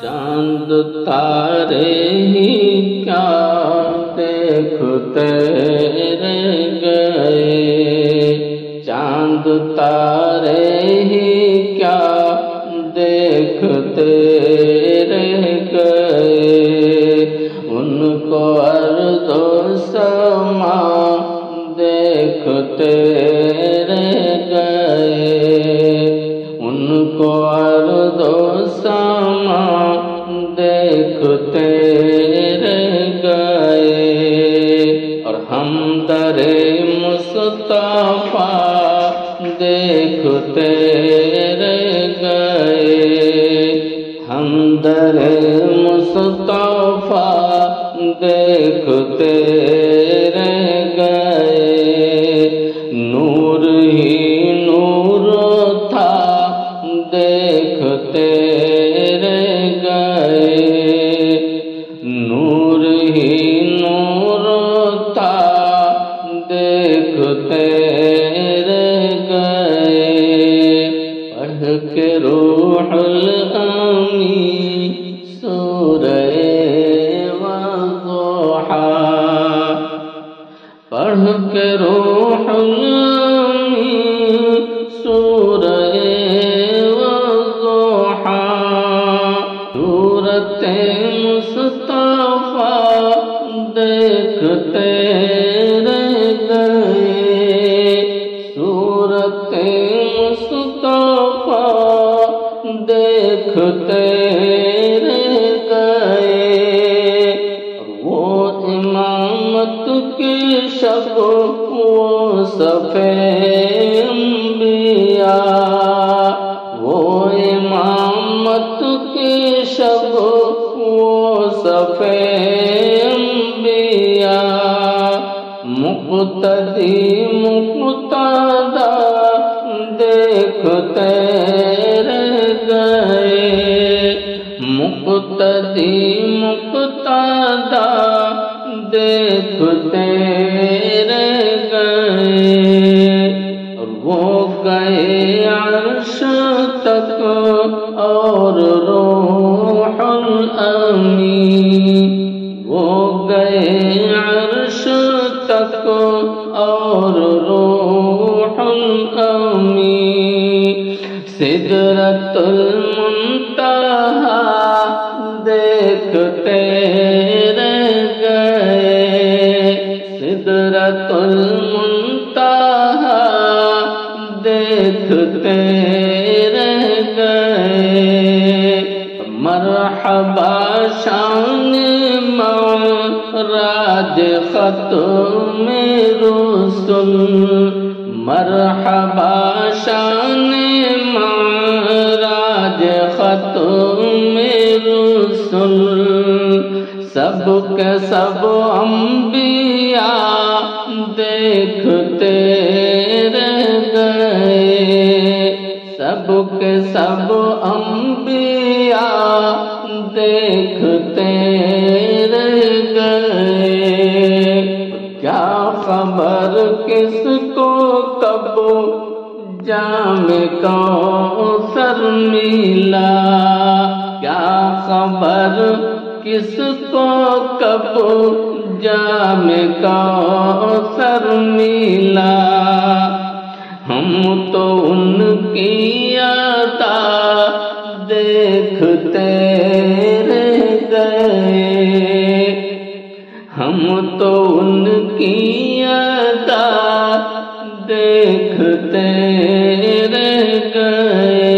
چاند تارے ہی کیا دیکھتے رہ گئے، چاند تارے ہی کیا دیکھتے رہ گئے، ان کو ارض و سما دیکھتے رہ گئے، ان کو ارض و سما دیکھتے رہ گئے، اور ہم در مصطفیٰ دیکھتے رہ گئے، ہم در مصطفیٰ دیکھتے رہ گئے، نور ہی نور تھا دیکھتے رہ گئے، نور ہی نور تھا دیکھتے رہ گئے، پڑھ کے روح الامین سورہ پڑھ کے روح الامین سورہ والضحیٰ، صورت مصطفیٰ دیکھتے رہ گئے، صورت مصطفیٰ دیکھتے رہ گئے، وہ امامت کی شب وہ صفِ انبیاء، وہ امامت کی شب وہ صفِ انبیاء، مقتدی مقتدی دیکھتے رہ گئے، مقتدی مقتدی دیکھتے رہ گئے، وہ گئے عرش تک اور روح الامین، وہ گئے عرش تک اور روح الامین، سدرۃ المنتہا دیکھتے رہ گئے، سدرۃ المنتہا دیکھتے رہ گئے، مرحبا شان معراج ختم رسل، مرحبا شان معراج ختم رسل، سب کے سب انبیاء دیکھتے رہ گئے، سب کے سب انبیاء دیکھتے رہ گئے، کیا خبر کس کو کب جام کوثر ملا، کیا خبر کس کو کب جام کوثر ملا، ہم تو ان کی عطا دیکھتے رہ گئے، ہم تو ان کی عطا دیکھتے رہ گئے،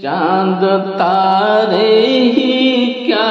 چاند تارے ہی کیا